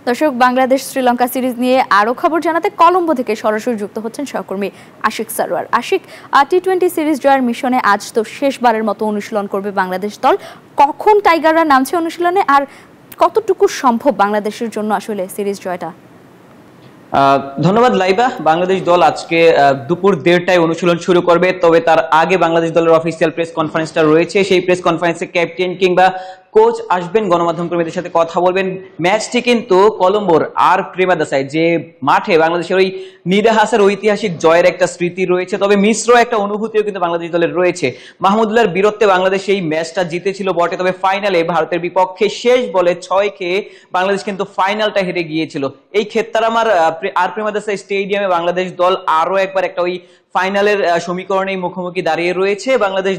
দর্শক, বাংলাদেশ শ্রীলঙ্কা সিরিজ নিয়ে আরও খবর জানাতে কলম্বো থেকে সরাসরি যুক্ত হচ্ছেন সহকর্মী আশিক সারোয়ার। আশিক, টি-20 সিরিজ জয়ের মিশনে আজ তো শেষবারের মতো অনুশীলন করবে বাংলাদেশ দল। কখন টাইগাররা নামছে অনুশীলনে, আর কতটুকু সম্ভব বাংলাদেশের জন্য আসলে সিরিজ জয়টা? ধন্যবাদ লাইবা। বাংলাদেশ দল আজকে দুপুর 1:30টায় অনুশীলন শুরু করবে, তবে তার আগে বাংলাদেশ দলের অফিসিয়াল প্রেস কনফারেন্সটা রয়েছে। সেই প্রেস কনফারেন্সে ক্যাপ্টেন কিংবা কোচ আসবেন, গণমাধ্যম কর্মীদের সাথে কথা বলবেন। ম্যাচটি কিন্তু কলম্বোর আর প্রেমাদাসায়, যে মাঠে বাংলাদেশের ওই নিদা হাসার ঐতিহাসিক জয়ের একটা স্মৃতি রয়েছে, তবে মিশ্র একটা অনুভূতিও কিন্তু বাংলাদেশ দলের রয়েছে। মাহমুদুল্লাহর বীরত্বে বাংলাদেশ এই ম্যাচটা জিতেছিল বটে, তবে ফাইনালে ভারতের বিপক্ষে শেষ বলে 6 খেয়ে বাংলাদেশ কিন্তু ফাইনালটা হেরে গিয়েছিল। এই খেত্তারামার আর প্রেমাদাসা স্টেডিয়ামে বাংলাদেশ দল আরো একবার একটা ওই ফাইনালের সমীকরণেই মুখোমুখি দাঁড়িয়ে রয়েছে। বাংলাদেশ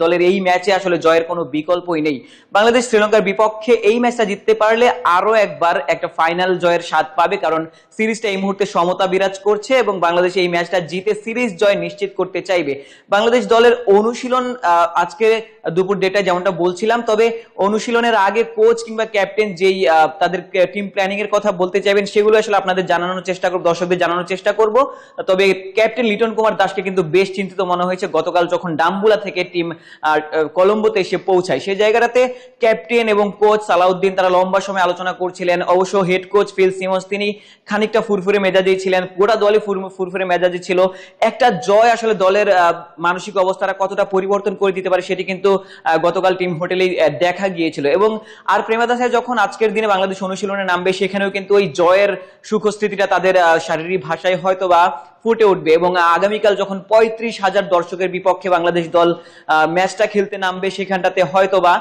দলের এই ম্যাচে আসলে জয়ের কোনো বিকল্পই নেই। বাংলাদেশ শ্রীলঙ্কার বিপক্ষে এই ম্যাচটা জিততে পারলে আরো একবার একটা ফাইনাল জয়ের স্বাদ পাবে, কারণ সিরিজটা এই মুহূর্তে সমতা বিরাজ করছে এবং বাংলাদেশ এই ম্যাচটা জিতে সিরিজ জয় নিশ্চিত করতে চাইবে। বাংলাদেশ দলের অনুশীলন আজকে দুপুর 1:30টায় যেমনটা বলছিলাম, তবে অনুশীলনের আগে কোচ কিংবা ক্যাপ্টেন যেই তাদের টিম প্ল্যানিং এর কথা বলতে চাইবেন, সেগুলো আসলে আপনাদের জানানোর চেষ্টা করব, দর্শকদের জানানোর চেষ্টা করব। তবে ক্যাপ্টেন লিটন কুমার দাসকে কিন্তু বেশ চিন্তিত মনে হয়েছে গতকাল যখন ডাম্বুলা থেকে টিম কলম্বোতে এসে পৌঁছায়। সেই জায়গাটাতে ক্যাপ্টেন এবং কোচ সালাউদ্দিন তারা লম্বা সময় আলোচনা করছিলেন। অবশ্য হেড কোচ ফিল সিমন্স তিনি খানিকটা ফুরফুরে মেজাজেই ছিলেন, গোটা দলই ফুরফুরে মেজাজে ছিল। একটা জয় আসলে দলের মানসিক অবস্থাটা কতটা পরিবর্তন করে দিতে পারে সেটি কিন্তু গতকাল টিম হোটেলেই দেখা গিয়েছিল। এবং আর প্রেমাদাসায় যখন আজকের দিনে বাংলাদেশ অনুশীলনে নামবে, সেখানেও কিন্তু ওই জয়ের সুখস্থিতিটা তাদের শারীরিক ভাষায় হয়তো বা ফুটে উঠবে। এবং আগামীকাল যখন 35,000 দর্শকের বিপক্ষে বাংলাদেশ দল ম্যাচটা খেলতে নামবে, সেখানটাতে হয়তোবা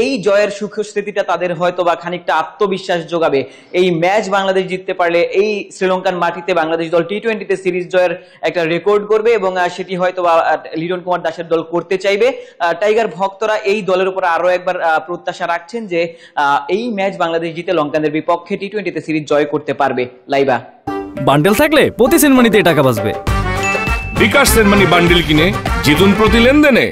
এই জয়ের সুখস্থিতিটা তাদের হয়তোবা খানিকটা আত্মবিশ্বাস যোগাবে। এই ম্যাচ বাংলাদেশ জিততে পারলে এই শ্রীলঙ্কার মাটিতে বাংলাদেশ দল টি-20তে সিরিজ জয়ের একটা রেকর্ড করবে এবং সেটি হয়তোবা লিটন কুমার দাসের দল করতে চাইবে। টাইগার ভক্তরা এই দলের উপর আরো একবার প্রত্যাশা রাখছেন যে এই ম্যাচ বাংলাদেশ জিতে লঙ্কানদের বিপক্ষে টি-20তে সিরিজ জয় করতে পারবে। লাইবা, বান্ডেল থাকলে প্রতি সেনমানিতে টাকা বাঁচবে। বিকাশ সেনমানি বান্ডেল কিনে জিতুন প্রতি লেনদেনে।